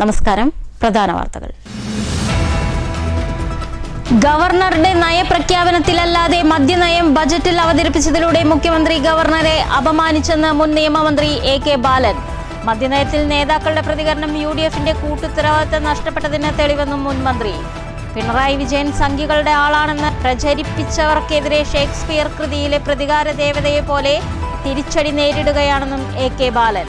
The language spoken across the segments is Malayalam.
നമസ്കാരം. പ്രധാന വാർത്തകൾ. ഗവർണറുടെ നയപ്രഖ്യാപനത്തിലല്ലാതെ മദ്യനയം ബജറ്റിൽ അവതരിപ്പിച്ചതിലൂടെ മുഖ്യമന്ത്രി ഗവർണറെ അപമാനിച്ചെന്ന് മുൻ നിയമമന്ത്രി AK ബാലൻ. മദ്യനയത്തിൽ നേതാക്കളുടെ പ്രതികരണം UDFന്റെ കൂട്ടുത്തരവാദിത്തം നഷ്ടപ്പെട്ടതിന് തെളിവെന്നും മുൻ മന്ത്രി. പിണറായി വിജയൻ സംഘികളുടെ ആളാണെന്ന് പ്രചരിപ്പിച്ചവർക്കെതിരെ ഷേക്സ്പിയർ കൃതിയിലെ പ്രതികാര ദേവതയെ പോലെ തിരിച്ചടി നേരിടുകയാണെന്നും AK ബാലൻ.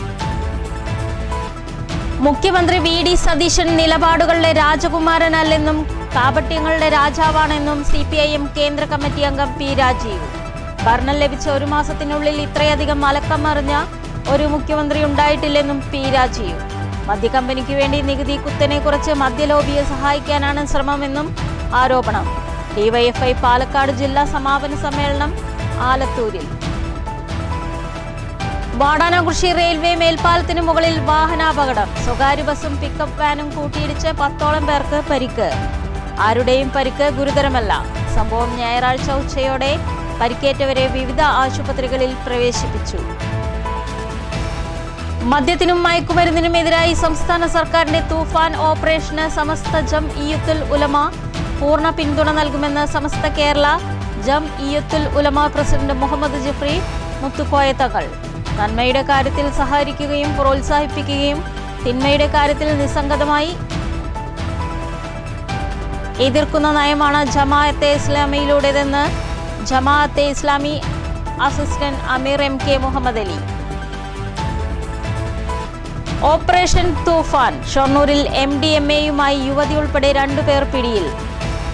മുഖ്യമന്ത്രി VD സതീശൻ നിലപാടുകളുടെ രാജകുമാരനല്ലെന്നും കാപട്യങ്ങളുടെ രാജാവാണെന്നും CPIM കേന്ദ്ര കമ്മിറ്റി അംഗം P രാജീവ്. ഭരണം ലഭിച്ച ഒരു മാസത്തിനുള്ളിൽ ഇത്രയധികം മലക്കം മറിഞ്ഞ ഒരു മുഖ്യമന്ത്രി ഉണ്ടായിട്ടില്ലെന്നും P രാജീവ്. മദ്യക്കമ്പനിക്ക് വേണ്ടി നികുതി കുത്തനെ കുറച്ച് മദ്യലോബിയെ സഹായിക്കാനാണ് ശ്രമമെന്നും ആരോപണം. DYFI പാലക്കാട് ജില്ലാ സമാപന സമ്മേളനം ആലത്തൂരിൽ. വാടാനകുറിശി റെയിൽവേ മേൽപ്പാലത്തിന് മുകളിൽ വാഹനാപകടം. സ്വകാര്യ ബസും പിക്കപ്പ് വാനും കൂട്ടിയിടിച്ച് 10ഓളം പേർക്ക് പരിക്ക്. ആരുടെയും പരിക്ക് ഗുരുതരമല്ല. സംഭവം ഞായറാഴ്ച ഉച്ചയോടെ പരിക്കേറ്റവരെ വിവിധ ആശുപത്രികളിൽ പ്രവേശിപ്പിച്ചു. മദ്യത്തിനും മയക്കുമരുന്നിനുമെതിരായി സംസ്ഥാന സർക്കാരിന്റെ തൂഫാൻ ഓപ്പറേഷന് സമസ്ത ജംഇയ്യത്തുൽ ഉലമ പൂർണ്ണ പിന്തുണ നൽകുമെന്ന് സമസ്ത കേരള ജംഇയ്യത്തുൽ ഉലമ പ്രസിഡന്റ് മുഹമ്മദ് ജിഫ്രി മുത്തുക്കോയ തങ്ങൾ. നന്മയുടെ കാര്യത്തിൽ സഹകരിക്കുകയും പ്രോത്സാഹിപ്പിക്കുകയും തിന്മയുടെ കാര്യത്തിൽ നിസ്സംഗതമായി എതിർക്കുന്ന നയമാണ് ജമാഅത്തെ ഇസ്ലാമിയിലൂടെതെന്ന് ജമാഅത്തെ ഇസ്ലാമി അസിസ്റ്റന്റ് അമീർ MK മുഹമ്മദ് അലി. ഓപ്പറേഷൻ തൂഫാൻ. ഷൊർണൂരിൽ MDMAയുമായി യുവതി ഉൾപ്പെടെ 2 പേർ പിടിയിൽ.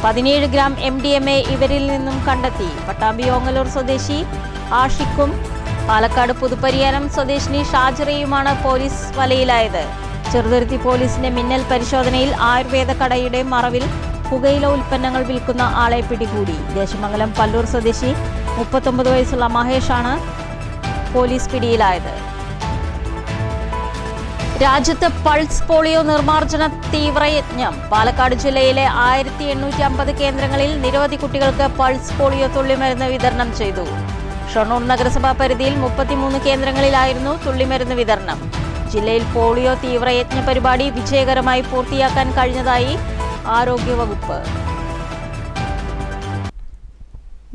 17 ഗ്രാം MDMA ഇവരിൽ നിന്നും കണ്ടെത്തി. പട്ടാമ്പി ഓങ്ങല്ലൂർ സ്വദേശി ആഷിഖും പാലക്കാട് പുതുപ്പരിയാരം സ്വദേശിനി ഷാജിറയുമാണ് പോലീസ് വലയിലായത്. ചെറുതുരുത്തി പോലീസിന്റെ മിന്നൽ പരിശോധനയിൽ ആയുർവേദ കടയുടെ മറവിൽ പുകയില ഉൽപ്പന്നങ്ങൾ വിൽക്കുന്ന ആളെ പിടികൂടി. ദേശമംഗലം പല്ലൂർ സ്വദേശി 39 വയസ്സുള്ള മഹേഷാണ് പോലീസ് പിടിയിലായത്. രാജ്യത്ത് പൾസ് പോളിയോ നിർമ്മാർജ്ജന തീവ്രയജ്ഞം. പാലക്കാട് ജില്ലയിലെ 1850 കേന്ദ്രങ്ങളിൽ നിരവധി കുട്ടികൾക്ക് പൾസ് പോളിയോ തുള്ളിമരുന്ന് വിതരണം ചെയ്തു. ഷൊർണൂർ നഗരസഭാ പരിധിയിൽ 33 കേന്ദ്രങ്ങളിലായിരുന്നു തുള്ളിമരുന്ന് വിതരണം. ജില്ലയിൽ പോളിയോ തീവ്രയജ്ഞ പരിപാടി വിജയകരമായി പൂർത്തിയാക്കാൻ കഴിഞ്ഞതായി ആരോഗ്യവകുപ്പ്.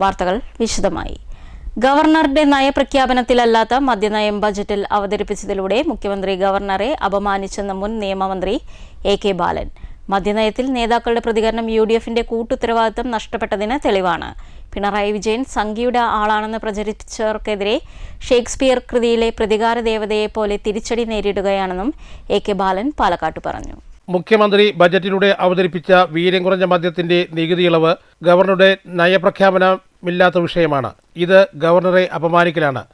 വാർത്തകൾ വിശദമായി. ഗവർണറുടെ നയപ്രഖ്യാപനത്തിലല്ലാത്ത മദ്യനയം ബജറ്റിൽ അവതരിപ്പിച്ചതിലൂടെ മുഖ്യമന്ത്രി ഗവർണറെ അപമാനിച്ചെന്ന മുൻ നിയമമന്ത്രി AK ബാലൻ. മദ്യനയത്തിൽ നേതാക്കളുടെ പ്രതികരണം UDFന്റെ കൂട്ടുത്തരവാദിത്തം നഷ്ടപ്പെട്ടതിന് തെളിവാണ്. പിണറായി വിജയൻ സംഘിയുടെ ആളാണെന്ന് പ്രചരിപ്പിച്ചവർക്കെതിരെ ഷേക്സ്പിയർ കൃതിയിലെ പ്രതികാര ദേവതയെ പോലെ തിരിച്ചടി നേരിടുകയാണെന്നും AK ബാലൻ പാലക്കാട്ട് പറഞ്ഞു. മുഖ്യമന്ത്രി ബജറ്റിലൂടെ അവതരിപ്പിച്ച വീര്യം കുറഞ്ഞ മദ്യത്തിന്റെ നികുതി ഇളവ് ഗവർണറുടെ നയപ്രഖ്യാപനമില്ലാത്ത വിഷയമാണ്. ഇത് ഗവർണറെ അപമാനിക്കലാണ്.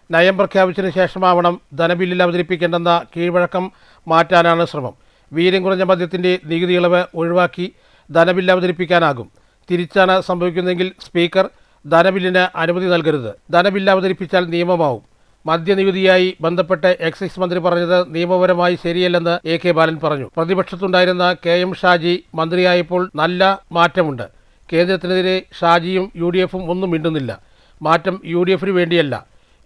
നയം പ്രഖ്യാപിച്ചതിന് ശേഷമാവണം ധനബില്ലിൽ അവതരിപ്പിക്കേണ്ടെന്ന കീഴ്വഴക്കം മാറ്റാനാണ് ശ്രമം. വീര്യം കുറഞ്ഞ മദ്യത്തിന്റെ നികുതി ഇളവ് ഒഴിവാക്കി ധനബില്ല് അവതരിപ്പിക്കാനാകും. തിരിച്ചാണ് സംഭവിക്കുന്നതെങ്കിൽ സ്പീക്കർ ധനബില്ലിന് അനുമതി നൽകരുത്. ധനബില്ല് അവതരിപ്പിച്ചാൽ നിയമമാവും. മദ്യനികുതിയായി ബന്ധപ്പെട്ട് എക്സൈസ് മന്ത്രി പറഞ്ഞത് നിയമപരമായി ശരിയല്ലെന്ന് AK ബാലൻ പറഞ്ഞു. പ്രതിപക്ഷത്തുണ്ടായിരുന്ന KM ഷാജി മന്ത്രിയായപ്പോൾ നല്ല മാറ്റമുണ്ട്. കേന്ദ്രത്തിനെതിരെ ഷാജിയും UDFും ഒന്നും മിണ്ടുന്നില്ല. മാറ്റം UDFന് വേണ്ടിയല്ല.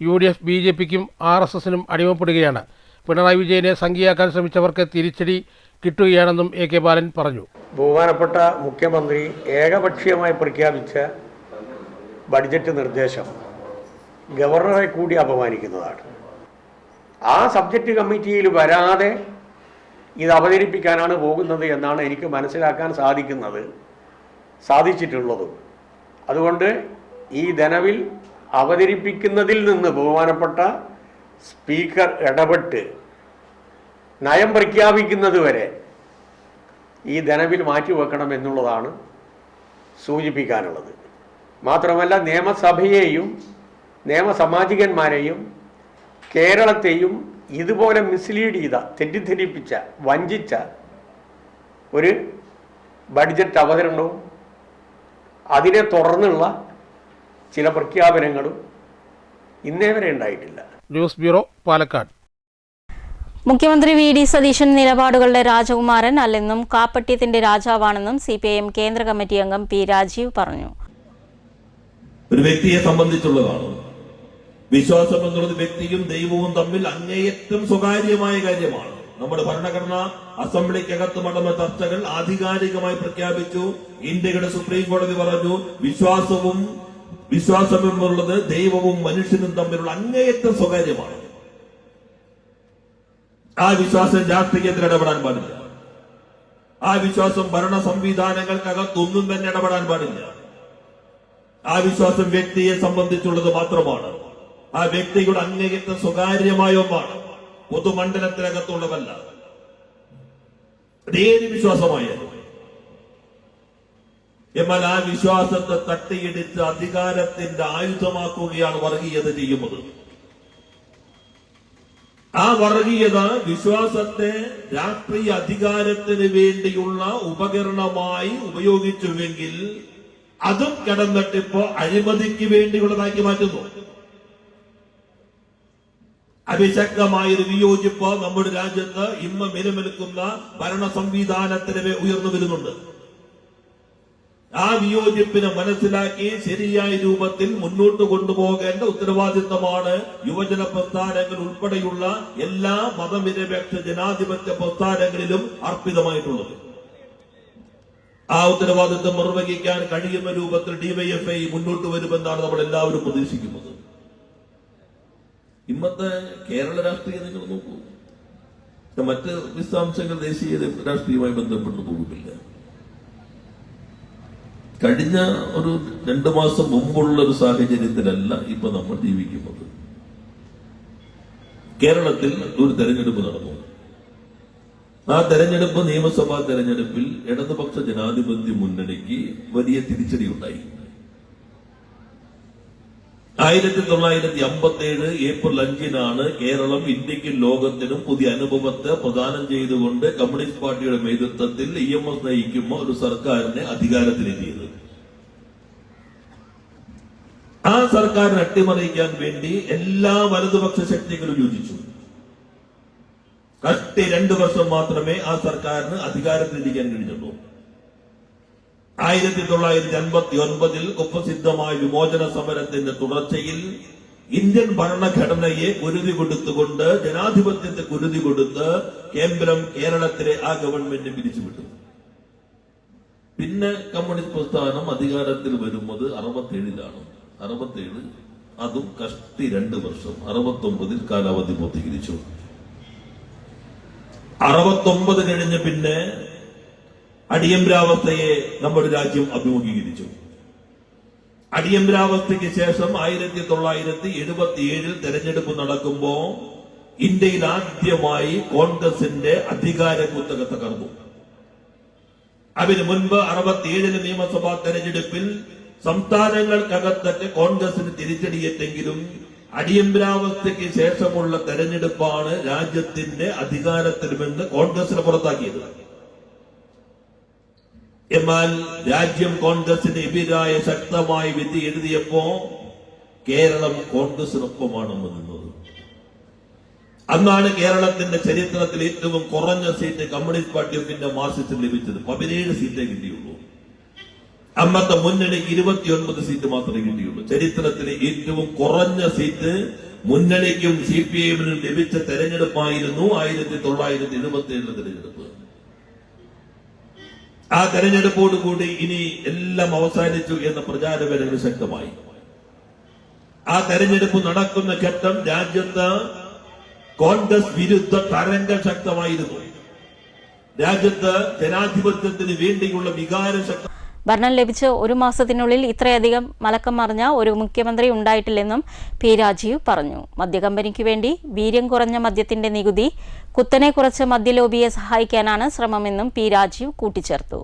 UDF BJPക്കും RSSനും അടിമപ്പെടുകയാണ്. പിണറായി വിജയനെ സംഘിയാക്കാൻ ശ്രമിച്ചവർക്ക് തിരിച്ചടി കിട്ടുകയാണെന്നും AK ബാലൻ പറഞ്ഞു. ബഹുമാനപ്പെട്ട മുഖ്യമന്ത്രി ഏകപക്ഷീയമായി പ്രഖ്യാപിച്ച ബഡ്ജറ്റ് നിർദ്ദേശം ഗവർണറെ കൂടി അപമാനിക്കുന്നതാണ്. ആ സബ്ജക്റ്റ് കമ്മിറ്റിയിൽ വരാതെ ഇത് അവതരിപ്പിക്കാനാണ് പോകുന്നത് എന്നാണ് എനിക്ക് മനസ്സിലാക്കാൻ സാധിച്ചിട്ടുള്ളതും. അതുകൊണ്ട് ഈ ധനബിൽ അവതരിപ്പിക്കുന്നതിൽ നിന്ന് ബഹുമാനപ്പെട്ട സ്പീക്കർ ഇടപെട്ട് നയം പ്രഖ്യാപിക്കുന്നത് വരെ ഈ ധനബിൽ മാറ്റിവെക്കണം എന്നുള്ളതാണ് സൂചിപ്പിക്കാനുള്ളത്. മാത്രമല്ല നിയമസഭയെയും നിയമസാമാജികന്മാരെയും കേരളത്തെയും ഇതുപോലെ മിസ്ലീഡ് ചെയ്ത, തെറ്റിദ്ധരിപ്പിച്ച, വഞ്ചിച്ച ഒരു ബഡ്ജറ്റ് അവതരണവും അതിനെ തുടർന്നുള്ള ചില പ്രഖ്യാപനങ്ങളും ഇന്നേ വരെ ഉണ്ടായിട്ടില്ല. News bureau, Palakkad. മുഖ്യമന്ത്രി VD സതീശൻ നിലപാടുകളുടെ രാജകുമാരൻ അല്ലെന്നും കാപ്പട്യത്തിന്റെ രാജാവാണെന്നും CPIM കേന്ദ്ര കമ്മിറ്റി അംഗം P രാജീവ് പറഞ്ഞു. ഒരു വ്യക്തിയെ സംബന്ധിച്ചുള്ളതാണ്. വിശ്വാസം എന്നുള്ളത് വ്യക്തിയും ദൈവവും തമ്മിൽ അങ്ങേയറ്റം സ്വകാര്യമായ കാര്യമാണ്. നമ്മുടെ ഭരണഘടന അസംബ്ലിക്കകത്ത് നടന്ന ചർച്ചകൾ ആധികാരികമായി പ്രഖ്യാപിച്ചു. ഇന്ത്യയുടെ സുപ്രീം കോടതി പറഞ്ഞു വിശ്വാസമെന്നുള്ളത് ദൈവവും മനുഷ്യനും തമ്മിലുള്ള അങ്ങേയറ്റം സ്വകാര്യമാണ്. ആ വിശ്വാസം രാഷ്ട്രീയത്തിൽ ഇടപെടാൻ പാടില്ല. ആ വിശ്വാസം ഭരണ സംവിധാനങ്ങൾക്കകത്തൊന്നും തന്നെ ഇടപെടാൻ പാടില്ല. ആ വിശ്വാസം വ്യക്തിയെ സംബന്ധിച്ചുള്ളത് മാത്രമാണ്. ആ വ്യക്തിയുടെ അങ്ങേയറ്റം സ്വകാര്യമായ ഒന്നാണ്, പൊതുമണ്ഡലത്തിനകത്തുള്ളതല്ല. ഏത് വിശ്വാസമായാലും. എന്നാൽ ആ വിശ്വാസത്തെ തട്ടിയിടിച്ച് അധികാരത്തിന്റെ ആയുധമാക്കുകയാണ് വർഗീയത ചെയ്യുന്നത്. ആ വർഗീയത വിശ്വാസത്തെ രാഷ്ട്രീയ അധികാരത്തിന് വേണ്ടിയുള്ള ഉപകരണമായി ഉപയോഗിച്ചുവെങ്കിൽ അതും കിടന്നിട്ടിപ്പോ അഴിമതിക്ക് വേണ്ടിയുള്ളതാക്കി മാറ്റുന്നു. അതിശക്തമായൊരു വിയോജിപ്പ് നമ്മുടെ രാജ്യത്ത് ഇന്ന് നിലനിൽക്കുന്ന ഭരണ സംവിധാനത്തിന് ഉയർന്നു വരുന്നുണ്ട്. ആ വിയോജിപ്പിനെ മനസ്സിലാക്കി ശരിയായ രൂപത്തിൽ മുന്നോട്ട് കൊണ്ടുപോകേണ്ട ഉത്തരവാദിത്തമാണ് യുവജന പ്രസ്ഥാനങ്ങൾ ഉൾപ്പെടെയുള്ള എല്ലാ മതനിരപേക്ഷ ജനാധിപത്യ പ്രസ്ഥാനങ്ങളിലും അർപ്പിതമായിട്ടുള്ളത്. ആ ഉത്തരവാദിത്തം നിർവഹിക്കാൻ കഴിയുന്ന രൂപത്തിൽ ഡിവൈഎഫ്ഐ മുന്നോട്ട് വരുമെന്നാണ് നമ്മൾ എല്ലാവരും പ്രതീക്ഷിക്കുന്നത്. ഇന്നത്തെ കേരള രാഷ്ട്രീയം നിങ്ങൾ നോക്കൂ. മറ്റ് വിശദാംശങ്ങൾ ദേശീയ രാഷ്ട്രീയവുമായി ബന്ധപ്പെട്ട് പോകുന്നില്ല. കഴിഞ്ഞ ഒരു 2 മാസം മുമ്പുള്ള ഒരു സാഹചര്യത്തിലല്ല ഇപ്പൊ നമ്മൾ ജീവിക്കുന്നത്. കേരളത്തിൽ ഒരു തെരഞ്ഞെടുപ്പ് നടന്നു. ആ തെരഞ്ഞെടുപ്പ് നിയമസഭാ തെരഞ്ഞെടുപ്പിൽ ഇടതുപക്ഷ ജനാധിപത്യ മുന്നണിക്ക് വലിയ തിരിച്ചടി ഉണ്ടായി. 1957 ഏപ്രിൽ 5-നാണ് കേരളം ഇന്ത്യക്കും ലോകത്തിനും പുതിയ അനുഭവത്തെ പ്രദാനം ചെയ്തുകൊണ്ട് കമ്മ്യൂണിസ്റ്റ് പാർട്ടിയുടെ നേതൃത്വത്തിൽ EMS നയിക്കുന്ന ഒരു സർക്കാരിനെ അധികാരത്തിലെത്തിയത്. ആ സർക്കാരിനെ അട്ടിമറിക്കാൻ വേണ്ടി എല്ലാ വലതുപക്ഷ ശക്തികളും യോജിച്ചു. കഷ്ടി 2 വർഷം മാത്രമേ ആ സർക്കാരിന് അധികാരത്തിലിരിക്കാൻ കഴിഞ്ഞുള്ളൂ. 1959 കുപ്രസിദ്ധമായ വിമോചന സമരത്തിന്റെ തുടർച്ചയിൽ ഇന്ത്യൻ ഭരണഘടനയെ കുരുതി കൊടുത്തുകൊണ്ട്, ജനാധിപത്യത്തെ കുരുതി കൊടുത്ത് കേരളത്തിലെ ആ ഗവൺമെന്റ് പിരിച്ചുവിട്ടു. പിന്നെ കമ്മ്യൂണിസ്റ്റ് പ്രസ്ഥാനം അധികാരത്തിൽ വരുന്നത് 67-ലാണ്. 67 അതും കഷ്ടി 2 വർഷം. 69 കാലാവധി പൂർത്തീകരിച്ചു. 69 കഴിഞ്ഞ് പിന്നെ അടിയന്തരാവസ്ഥയെ നമ്മുടെ രാജ്യം അഭിമുഖീകരിച്ചു. അടിയന്തരാവസ്ഥയ്ക്ക് ശേഷം 1977 തെരഞ്ഞെടുപ്പ് നടക്കുമ്പോ ഇന്ത്യയിൽ ആദ്യമായി കോൺഗ്രസിന്റെ അധികാര കുത്തക തകർന്നു. അതിനു മുൻപ് 67 നിയമസഭാ തെരഞ്ഞെടുപ്പിൽ സംസ്ഥാനങ്ങൾക്കകത്തൊക്കെ കോൺഗ്രസിന് തിരിച്ചടിയേറ്റെങ്കിലും അടിയന്തരാവസ്ഥയ്ക്ക് ശേഷമുള്ള തെരഞ്ഞെടുപ്പാണ് രാജ്യത്തിന്റെ അധികാരത്തിൽ നിന്ന് കോൺഗ്രസിനെ പുറത്താക്കിയത്. എന്നാൽ രാജ്യം കോൺഗ്രസിന് എതിരായ ശക്തമായ വിധി എഴുതിയപ്പോ കേരളം കോൺഗ്രസിനൊപ്പമാണെന്ന് നിന്നത്. അന്നാണ് കേരളത്തിന്റെ ചരിത്രത്തിൽ ഏറ്റവും കുറഞ്ഞ seat communist party of India മാർക്സിസ്റ്റിന് ലഭിച്ചത്. 17 സീറ്റേ കിട്ടിയുള്ളൂ. അന്നത്തെ മുന്നണിക്ക് 29 സീറ്റ് മാത്രമേ കിട്ടിയുള്ളൂ. ചരിത്രത്തിലെ ഏറ്റവും കുറഞ്ഞ സീറ്റ് മുന്നണിക്കും CPIM-നും ലഭിച്ച തെരഞ്ഞെടുപ്പായിരുന്നു 1977 തെരഞ്ഞെടുപ്പ്. ആ തെരഞ്ഞെടുപ്പോടുകൂടി ഇനി എല്ലാം അവസാനിച്ചു എന്ന പ്രചാരപരങ്ങൾ ശക്തമായി. ആ തെരഞ്ഞെടുപ്പ് നടക്കുന്ന ഘട്ടം രാജ്യത്ത് കോൺഗ്രസ് വിരുദ്ധ തരംഗം ശക്തമായിരുന്നു. രാജ്യത്ത് ജനാധിപത്യത്തിന് വേണ്ടിയുള്ള വികാരം ശക്തം. ഭരണം ലഭിച്ച് 1 മാസത്തിനുള്ളിൽ ഇത്രയധികം മലക്കം മറിഞ്ഞ ഒരു മുഖ്യമന്ത്രി ഉണ്ടായിട്ടില്ലെന്നും പി രാജീവ് പറഞ്ഞു. മദ്യകമ്പനിക്ക് വേണ്ടി വീര്യം കുറഞ്ഞ മദ്യത്തിന്റെ നികുതി കുത്തനെ കുറച്ച് മദ്യലോബിയെ സഹായിക്കാനാണ് ശ്രമമെന്നും പി രാജീവ് കൂട്ടിച്ചേർത്തു.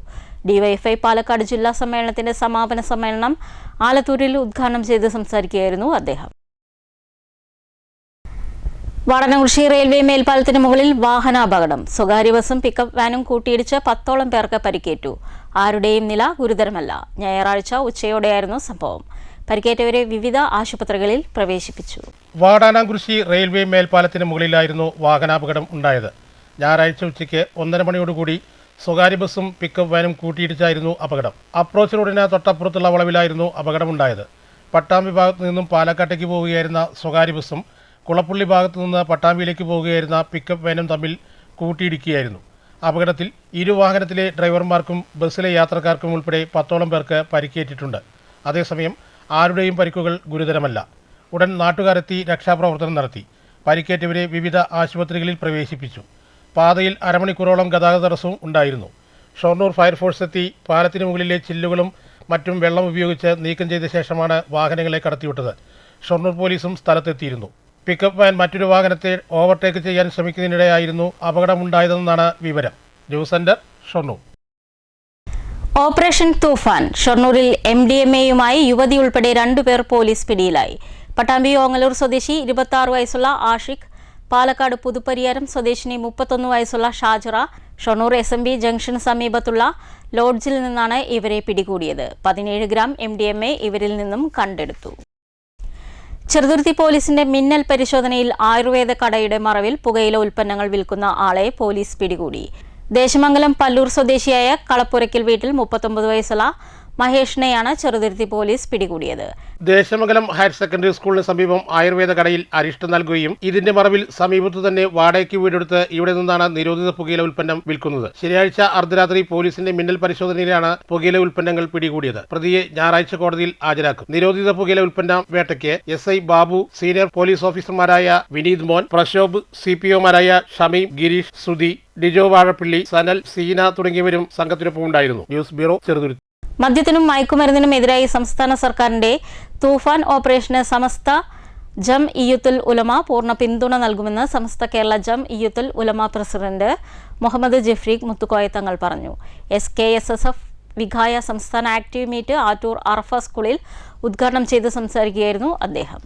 ഡിവൈഎഫ്ഐ പാലക്കാട് ജില്ലാ സമ്മേളനത്തിന്റെ സമാപന സമ്മേളനം ആലത്തൂരിൽ ഉദ്ഘാടനം ചെയ്ത് സംസാരിക്കുകയായിരുന്നു അദ്ദേഹം. വാടനകുറിശി റെയിൽവേ മേൽപ്പാലത്തിന് മുകളിൽ വാഹനാപകടം. സ്വകാര്യ ബസും പിക്കപ്പ് വാനും കൂട്ടിയിടിച്ച് 10ഓളം പേർക്ക് പരിക്കേറ്റു. ആരുടെയും നില ഗുരുതരമല്ല. ഞായറാഴ്ച ഉച്ചയോടെയായിരുന്നു സംഭവം. പരിക്കേറ്റവരെ വിവിധ ആശുപത്രികളിൽ പ്രവേശിപ്പിച്ചു. വാടാനാംകുറിശി റെയിൽവേ മേൽപ്പാലത്തിന് മുകളിലായിരുന്നു വാഹനാപകടം ഉണ്ടായത്. ഞായറാഴ്ച ഉച്ചയ്ക്ക് 1:30 മണിയോടുകൂടി സ്വകാര്യ ബസും പിക്കപ്പ് വാനും കൂട്ടിയിടിച്ചായിരുന്നു അപകടം. അപ്രോച്ച് റോഡിന് തൊട്ടപ്പുറത്തുള്ള വളവിലായിരുന്നു അപകടമുണ്ടായത്. പട്ടാമ്പി ഭാഗത്തു നിന്നും പാലക്കാട്ടേക്ക് പോവുകയായിരുന്ന സ്വകാര്യ ബസും കുളപ്പുള്ളി ഭാഗത്തു നിന്ന് പട്ടാമ്പിയിലേക്ക് പോവുകയായിരുന്ന പിക്കപ്പ് വാനും തമ്മിൽ കൂട്ടിയിടിക്കുകയായിരുന്നു. അപകടത്തിൽ ഇരുവാഹനത്തിലെ ഡ്രൈവർമാർക്കും ബസ്സിലെ യാത്രക്കാർക്കും ഉൾപ്പെടെ 10ഓളം പേർക്ക് പരിക്കേറ്റിട്ടുണ്ട്. അതേസമയം ആരുടെയും പരിക്കുകൾ ഗുരുതരമല്ല. ഉടൻ നാട്ടുകാരെത്തി രക്ഷാപ്രവർത്തനം നടത്തി. പരിക്കേറ്റവരെ വിവിധ ആശുപത്രികളിൽ പ്രവേശിപ്പിച്ചു. പാതയിൽ അരമണിക്കൂറോളം ഗതാഗത തടസ്സവും ഉണ്ടായിരുന്നു. ഷൊർണൂർ ഫയർഫോഴ്സ് എത്തി പാലത്തിന് മുകളിലെ ചില്ലുകളും മറ്റും വെള്ളം ഉപയോഗിച്ച് നീക്കം ചെയ്ത ശേഷമാണ് വാഹനങ്ങളെ കടത്തിവിട്ടത്. ഷൊർണൂർ പോലീസും സ്ഥലത്തെത്തിയിരുന്നു. പിക്കപ്പ് വാൻ മറ്റൊരു വാഹനത്തെ ഓവർടേക്ക് ചെയ്യാൻ ശ്രമിക്കുന്നതിനിടെയായിരുന്നു അപകടമുണ്ടായതെന്നാണ് വിവരം. News centre, Shoranur. ഓപ്പറേഷൻ തൂഫാൻ. ഷൊർണൂരിൽ MDMAയുമായി യുവതി ഉൾപ്പെടെ 2 പേർ പോലീസ് പിടിയിലായി. പട്ടാമ്പി ഓങ്ങലൂർ സ്വദേശി 26 വയസ്സുള്ള ആഷിഖ്, പാലക്കാട് പുതുപ്പരിയാരം സ്വദേശിനി 31 വയസ്സുള്ള ഷാജിറ, ഷൊർണൂർ SMB ജംഗ്ഷന് സമീപത്തുള്ള ലോഡ്ജിൽ നിന്നാണ് ഇവരെ പിടികൂടിയത്. 17 ഗ്രാം MDMA ഇവരിൽ നിന്നും കണ്ടെടുത്തു. ചെറുതുരുത്തി പോലീസിന്റെ മിന്നൽ പരിശോധനയിൽ ആയുർവേദ കടയുടെ മറവിൽ പുകയില ഉൽപ്പന്നങ്ങൾ വിൽക്കുന്ന ആളെ പോലീസ് പിടികൂടി. ദേശമംഗലം പല്ലൂർ സ്വദേശിയായ കളപ്പുരയ്ക്കൽ വീട്ടിൽ 39 വയസ്സുള്ള മഹേഷിനെയാണ് ചെറുതുരുത്തി പോലീസ് പിടികൂടിയത്. ദേശമംഗലം ഹയർ സെക്കൻഡറി സ്കൂളിന് സമീപം ആയുർവേദ കടയിൽ അരിഷ്ടം നൽകുകയും ഇതിന്റെ മറവിൽ സമീപത്തു തന്നെ വാടകയ്ക്ക് വീടെടുത്ത് ഇവിടെ നിന്നാണ് നിരോധിത പുകയില ഉൽപ്പന്നം വിൽക്കുന്നത്. ശനിയാഴ്ച അർദ്ധരാത്രി പോലീസിന്റെ മിന്നൽ പരിശോധനയിലാണ് പുകയില ഉൽപ്പന്നങ്ങൾ പിടികൂടിയത്. പ്രതിയെ ഞായറാഴ്ച കോടതിയിൽ ഹാജരാക്കും. നിരോധിത പുകയില ഉൽപ്പന്ന വേട്ടയ്ക്ക് SI ബാബു, സീനിയർ പോലീസ് ഓഫീസർമാരായ വിനീത് മോൻ, പ്രശോഭ്, CPOമാരായ ഷമീം, ഗിരീഷ്, സുധി, ഡിജോ വാഴപ്പിള്ളി, സനൽ, സീന തുടങ്ങിയവരും സംഘത്തിനൊപ്പം ഉണ്ടായിരുന്നു. News bureau, Cheruthuruthy. മദ്യത്തിനും മയക്കുമരുന്നിനും എതിരായി സംസ്ഥാന സർക്കാരിന്റെ തൂഫാൻ ഓപ്പറേഷന് സമസ്ത ജംഇയ്യത്തുൽ ഉലമ പൂർണ്ണ പിന്തുണ നൽകുമെന്ന് സമസ്ത കേരള ജംഇയ്യത്തുൽ ഉലമ പ്രസിഡന്റ് മുഹമ്മദ് ജഫ്രീഖ് മുത്തുക്കോയ തങ്ങൾ പറഞ്ഞു. SKSSF വിഘായ സംസ്ഥാന ആക്റ്റീവ് മീറ്റ് ആറ്റൂർ അറഫ സ്കൂളിൽ ഉദ്ഘാടനം ചെയ്ത് സംസാരിക്കുകയായിരുന്നു അദ്ദേഹം.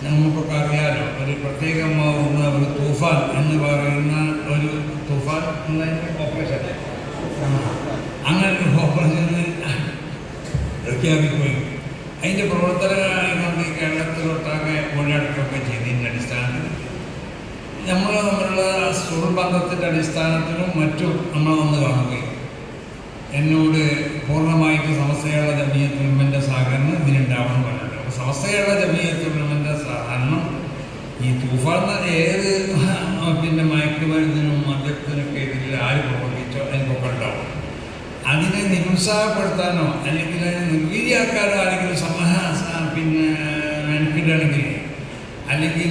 നമുക്കറിയാലോ, ഒരു പ്രത്യേകമാവുന്ന ഒരു തൂഫാൻ എന്ന് പറയുന്ന ഒരു തൂഫാൻ ഓപ്പറേഷൻ, അങ്ങനെ ഒരു ഓപ്പറേഷന് പ്രഖ്യാപിക്കുകയും അതിൻ്റെ പ്രവർത്തനങ്ങളായി കേരളത്തിലൊട്ടാകെ മുന്നെടുക്കുകയൊക്കെ ചെയ്തതിൻ്റെ അടിസ്ഥാനത്തിൽ നമ്മൾ തമ്മിലുള്ള സുഹൃത്ത് ബന്ധത്തിൻ്റെ അടിസ്ഥാനത്തിലും മറ്റും നമ്മൾ വന്ന് കാണുകയും എന്നോട് പൂർണ്ണമായിട്ട് സമസ്തയുള്ള ജമീയത്തുൽ ഉലമയുടെ സഹകരണം ഇതിനുണ്ടാവണം പറഞ്ഞിട്ടുണ്ട്. അപ്പോൾ സമസ്തയുള്ള ജമീയത്തുൽ ഉലമയുടെ സഹകരണം ഈ തൂഫാൻ ഏത് മയക്കുമരുന്നിനും മദ്യത്തിനൊക്കെ ഇതിൽ ആര് പ്രവർത്തിച്ചോ അതിനൊക്കെ ഉണ്ടാവും. അതിനെ നിരുത്സാഹപ്പെടുത്താനോ അല്ലെങ്കിൽ നിർവീര്യാക്കാനോ ആരെങ്കിലും മെനക്കിടാണെങ്കിൽ അല്ലെങ്കിൽ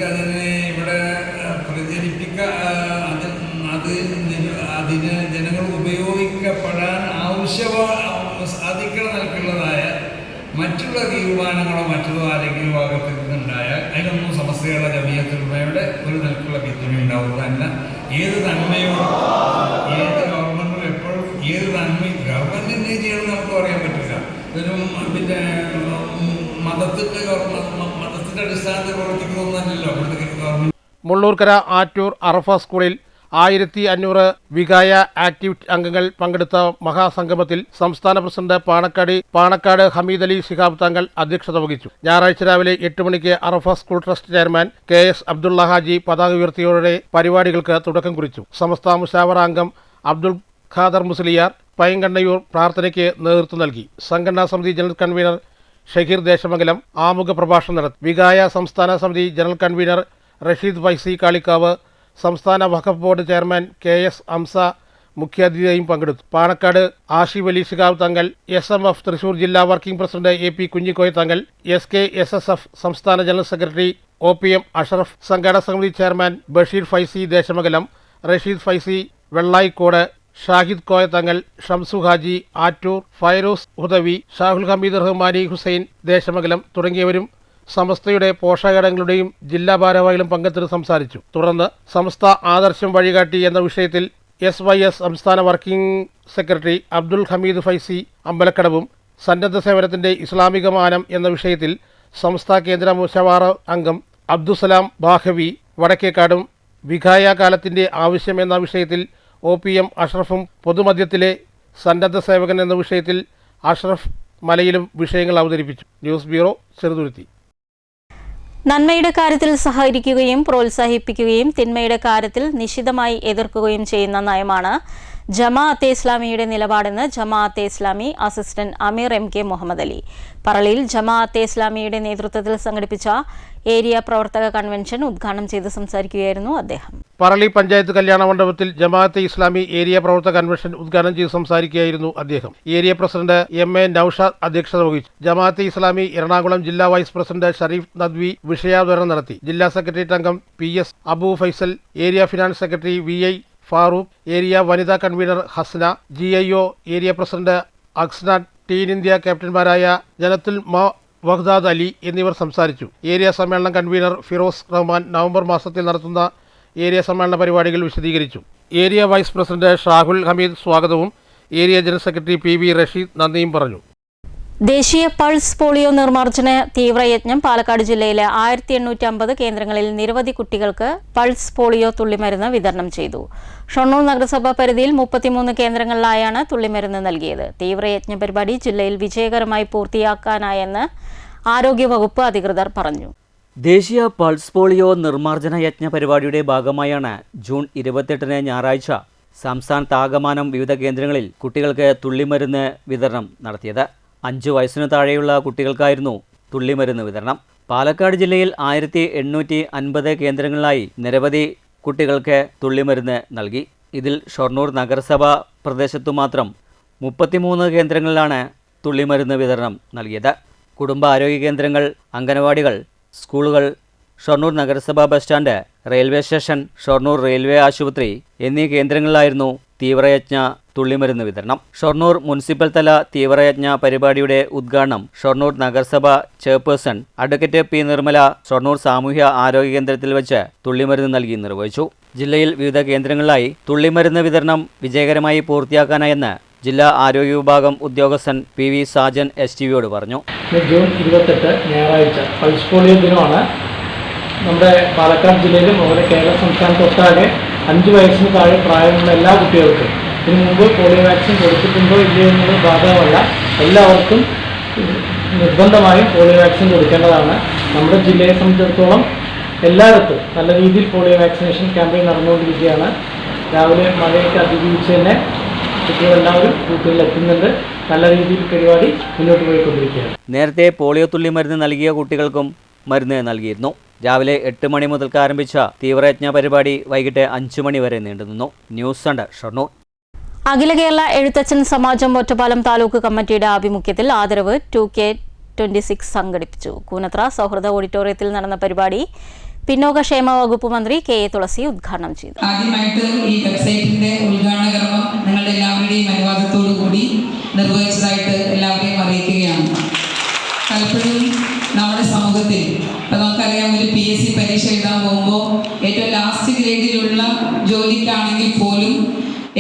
അതിനെ ഇവിടെ അതിന് ജനങ്ങൾ ഉപയോഗിക്കപ്പെടാൻ സാധിക്കണ നിലക്കുള്ളതായ മറ്റുള്ള തീരുമാനങ്ങളോ മറ്റുള്ള ആരെങ്കിലും ഭാഗത്തിൽ നിന്നുണ്ടായാൽ അതിനൊന്നും സമസ്തയുള്ള ജമീയത്തുൽ ഉലമയുടെ ഒരു നിലക്കുള്ള പിന്തുണ ഉണ്ടാവുകയല്ല. ഏത് നന്മയോ ഏത് ഗവൺമെൻറ്റും എപ്പോഴും ഏത് നന്മയും ഗവൺമെൻറ്റിനെ ചെയ്യണമെന്ന് നമുക്ക് പറയാൻ പറ്റില്ല. ഒരു മതത്തിൻ്റെ അടിസ്ഥാനത്തിൽ പ്രവർത്തിക്കുന്നൊന്നല്ലല്ലോ അവിടുത്തെ ഗവൺമെൻറ്. മുള്ളൂർക്കര ആറ്റൂർ അറഫ സ്കൂളിൽ 1500 വികായ ആക്റ്റീവ് അംഗങ്ങൾ പങ്കെടുത്ത മഹാസംഗമത്തിൽ സംസ്ഥാന പ്രസിഡന്റ് പാണക്കാട് ഹമീദ് അലി ശിഹാബ് തങ്ങൾ അധ്യക്ഷത വഹിച്ചു. ഞായറാഴ്ച രാവിലെ 8 മണിക്ക് Arafa school trust chairman KS Abdulla Haji പതാക ഉയർത്തിയോടെ പരിപാടികൾക്ക് തുടക്കം കുറിച്ചു. സമസ്ത മുശാവറ അംഗം അബ്ദുൾ ഖാദർ മുസ്ലിയാർ പൈങ്കണ്ണയൂർ പ്രാർത്ഥനയ്ക്ക് നേതൃത്വം നൽകി. സംഘടനാ സമിതി ജനറൽ കൺവീനർ ഷഹീർ ദേശമംഗലം ആമുഖ പ്രഭാഷണം നടത്തി. വികായ സംസ്ഥാന സമിതി ജനറൽ കൺവീനർ റഷീദ് ഫൈസി കാളിക്കാവ്, സംസ്ഥാന വഖഫ് ബോർഡ് ചെയർമാൻ KS അംസ മുഖ്യാതിഥിയായും പങ്കെടുത്തു. പാണക്കാട് ആഷിഫ് അലി ശിഹാബ് തങ്ങൾ, SMF തൃശൂർ ജില്ലാ വർക്കിംഗ് പ്രസിഡന്റ് AP കുഞ്ഞിക്കോയ തങ്ങൾ, SKSSF സംസ്ഥാന ജനറൽ സെക്രട്ടറി OPM അഷറഫ്, സംഘാടക സമിതി ചെയർമാൻ ബഷീർ ഫൈസി ദേശമംഗലം, റഷീദ് ഫൈസി വെള്ളായിക്കോട്, ഷാഹിദ് കോയ തങ്ങൾ, ഷംസു ഹാജി ആറ്റൂർ, ഫൈറൂസ് ഹുദവി, ഷാഹുൽ ഹമീദ് റഹ്മാനി ഹുസൈൻ ദേശമംഗലം തുടങ്ങിയവരും സമസ്തയുടെ പോഷകടങ്ങളുടെയും ജില്ലാ ഭാരവാഹികളും പങ്കെടുത്ത് സംസാരിച്ചു. തുടർന്ന് സമസ്ത ആദർശം വഴികാട്ടി എന്ന വിഷയത്തിൽ SYS സംസ്ഥാന വർക്കിംഗ് സെക്രട്ടറി അബ്ദുൽ ഹമീദ് ഫൈസി അമ്പലക്കടവും സന്നദ്ധ സേവനത്തിന്റെ ഇസ്ലാമിക മാനം എന്ന വിഷയത്തിൽ സംസ്ഥാന കേന്ദ്ര മുശാവറ അംഗം അബ്ദുസലാം ബാഹവി വടക്കേക്കാടും വിഘായ കാലത്തിന്റെ ആവശ്യം എന്ന വിഷയത്തിൽ OPM അഷ്റഫും പൊതുമധ്യത്തിലെ സന്നദ്ധ സേവകൻ എന്ന വിഷയത്തിൽ അഷ്റഫ് മലയിലും വിഷയങ്ങൾ അവതരിപ്പിച്ചു. News bureau, Cheruthuruthy. നന്മയുടെ കാര്യത്തിൽ സഹകരിക്കുകയും പ്രോത്സാഹിപ്പിക്കുകയും തിന്മയുടെ കാര്യത്തിൽ നിശിതമായി എതിർക്കുകയും ചെയ്യുന്ന നയമാണ് ജമാഅത്തെ ഇസ്ലാമിയുടെ നിലപാടെന്ന് ജമാഅത്തെ ഇസ്ലാമി അസിസ്റ്റന്റ് അമീർ MK മുഹമ്മദ് അലി. പറളിയിൽ ജമാഅത്തെ ഇസ്ലാമിയുടെ നേതൃത്വത്തിൽ സംഘടിപ്പിച്ച ഏരിയ പ്രവർത്തക കൺവെൻഷൻ ഉദ്ഘാടനം ചെയ്ത് സംസാരിക്കുകയായിരുന്നു അദ്ദേഹം. പറളി പഞ്ചായത്ത് കല്യാണ മണ്ഡപത്തിൽ ജമാഅത്തെ ഇസ്ലാമി ഏരിയ പ്രവർത്തക കൺവെൻഷൻ ഉദ്ഘാടനം ചെയ്ത് സംസാരിക്കുകയായിരുന്നു അദ്ദേഹം. ഏരിയ പ്രസിഡന്റ് MA നൌഷാദ് അധ്യക്ഷത വഹിച്ചു. ജമാഅത്തെ ഇസ്ലാമി എറണാകുളം ജില്ലാ വൈസ് പ്രസിഡന്റ് ഷരീഫ് നദ്വി വിഷയാവതരണം നടത്തി. ജില്ലാ സെക്രട്ടേറിയറ്റ് അംഗം PS Abu Faisal, area finance secretary VI Farooq, area വനിതാ convener Hasna, GIO area president Aksna, teen India ക്യാപ്റ്റന്മാരായ ജനത്തുൽ വഹ്ദാദ് അലി എന്നിവർ സംസാരിച്ചു. ഏരിയ സമ്മേളനം കൺവീനർ ഫിറോസ് റഹ്മാൻ നവംബർ മാസത്തിൽ നടത്തുന്ന ഏരിയ സമ്മേളന പരിപാടികൾ വിശദീകരിച്ചു. Area vice president Shahul Hameed സ്വാഗതവും area general secretary PB Rasheed നന്ദിയും പറഞ്ഞു. ദേശീയ പൾസ് പോളിയോ നിർമ്മാർജ്ജന തീവ്രയജ്ഞം പാലക്കാട് ജില്ലയിലെ 1850 കേന്ദ്രങ്ങളിൽ നിരവധി കുട്ടികൾക്ക് പൾസ് പോളിയോ തുള്ളിമരുന്ന് വിതരണം ചെയ്തു. ഷൊർണൂർ നഗരസഭാ പരിധിയിൽ 33 കേന്ദ്രങ്ങളിലായാണ് തുള്ളിമരുന്ന് നൽകിയത്. തീവ്രയജ്ഞ പരിപാടി ജില്ലയിൽ വിജയകരമായി പൂർത്തിയാക്കാനായെന്ന് ആരോഗ്യവകുപ്പ് അധികൃതർ പറഞ്ഞു. ദേശീയ പൾസ് പോളിയോ നിർമ്മാർജ്ജന യജ്ഞ പരിപാടിയുടെ ഭാഗമായാണ് ജൂൺ 28 ഞായറാഴ്ച സംസ്ഥാനത്താകമാനം വിവിധ കേന്ദ്രങ്ങളിൽ കുട്ടികൾക്ക് തുള്ളിമരുന്ന് വിതരണം നടത്തിയത്. 5 വയസ്സിനു താഴെയുള്ള കുട്ടികൾക്കായിരുന്നു തുള്ളിമരുന്ന് വിതരണം. പാലക്കാട് ജില്ലയിൽ 1850 കേന്ദ്രങ്ങളിലായി നിരവധി കുട്ടികൾക്ക് തുള്ളിമരുന്ന് നൽകി. ഇതിൽ ഷൊർണൂർ നഗരസഭാ പ്രദേശത്തു മാത്രം 33 കേന്ദ്രങ്ങളിലാണ് തുള്ളിമരുന്ന് വിതരണം നൽകിയത്. കുടുംബാരോഗ്യ കേന്ദ്രങ്ങൾ, അംഗനവാടികൾ, സ്കൂളുകൾ, ഷൊർണൂർ നഗരസഭാ bus stand, railway station, Shoranur railway ആശുപത്രി എന്നീ കേന്ദ്രങ്ങളിലായിരുന്നു തീവ്രയജ്ഞ തുള്ളിമരുന്ന് വിതരണം. ഷൊർണൂർ മുനിസിപ്പൽ തല തീവ്രയജ്ഞ പരിപാടിയുടെ ഉദ്ഘാടനം ഷൊർണൂർ നഗരസഭ chairperson advocate P Nirmala Shoranur സാമൂഹ്യ ആരോഗ്യ കേന്ദ്രത്തിൽ വെച്ച് തുള്ളിമരുന്ന് നൽകി നിർവഹിച്ചു. ജില്ലയിൽ വിവിധ കേന്ദ്രങ്ങളിലായി തുള്ളിമരുന്ന് വിതരണം വിജയകരമായി പൂർത്തിയാക്കാനായെന്ന് ജില്ലാ ആരോഗ്യ വിഭാഗം ഉദ്യോഗസ്ഥൻ PV സാജൻ STVയോട് പറഞ്ഞു. ജൂൺ 28 ഞായറാഴ്ച പൾസ് പോളിയോ ദിനമാണ്. നമ്മുടെ പാലക്കാട് ജില്ലയിലും അതുപോലെ കേരള സംസ്ഥാനത്തൊട്ടാകെ 5 വയസ്സിന് താഴെ പ്രായമുള്ള എല്ലാ കുട്ടികൾക്കും ഇതിനു മുമ്പ് പോളിയോ വാക്സിൻ കൊടുത്തിട്ടുണ്ടോ ഇല്ലയോ എന്നത് ബാധകമല്ല. എല്ലാവർക്കും നിർബന്ധമായും പോളിയോ വാക്സിൻ കൊടുക്കേണ്ടതാണ്. നമ്മുടെ ജില്ലയെ സംബന്ധിച്ചിടത്തോളം എല്ലായിടത്തും നല്ല രീതിയിൽ പോളിയോ വാക്സിനേഷൻ ക്യാമ്പയിൻ നടന്നുകൊണ്ടിരിക്കുകയാണ്. രാവിലെ മഴയൊക്കെ അതിജീവിച്ച് തന്നെ കുട്ടികളെല്ലാവരും വീട്ടുകളിൽ എത്തുന്നുണ്ട്. നല്ല രീതിയിൽ പരിപാടി മുന്നോട്ട് പോയിക്കൊണ്ടിരിക്കുകയാണ്. നേരത്തെ പോളിയോ തുള്ളിമരുന്ന് നൽകിയ കുട്ടികൾക്കും മരുന്ന് നൽകിയിരുന്നു. രാവിലെ 8 മണി മുതൽക്ക് ആരംഭിച്ച തീവ്രയജ്ഞ പരിപാടി വൈകിട്ട് 5 മണി വരെ നീണ്ടുനിന്നു. News centre Shoranur. അഖില കേരള എഴുത്തച്ഛൻ സമാജം ഒറ്റപ്പാലം താലൂക്ക് കമ്മിറ്റിയുടെ ആഭിമുഖ്യത്തിൽ ആദരവ് 2K26 സംഘടിപ്പിച്ചു. കൂനത്ര സൗഹൃദ ഓഡിറ്റോറിയത്തിൽ നടന്ന പരിപാടി പിന്നോക്കക്ഷേമ വകുപ്പ് മന്ത്രി KA തുളസി ഉദ്ഘാടനം ചെയ്തു. ആദ്യമായിട്ട് ഈ വെബ്സൈറ്റിന്റെ ഉദ്ഘാടന കർമ്മം നിങ്ങളുടെ എല്ലാവരുടെയും അനുവാദത്തോടു കൂടി നിർവഹിച്ചതായിട്ട് എല്ലാവരെയും അറിയിക്കുകയാണ്. പലപ്പോഴും നമ്മുടെ സമൂഹത്തിൽ ഇപ്പം നമുക്കറിയാം, ഒരു PSC പരീക്ഷ എഴുതാൻ പോകുമ്പോൾ ഏറ്റവും ലാസ്റ്റ് ഗ്രേഡിലുള്ള ജോലിക്കാണെങ്കിൽ പോലും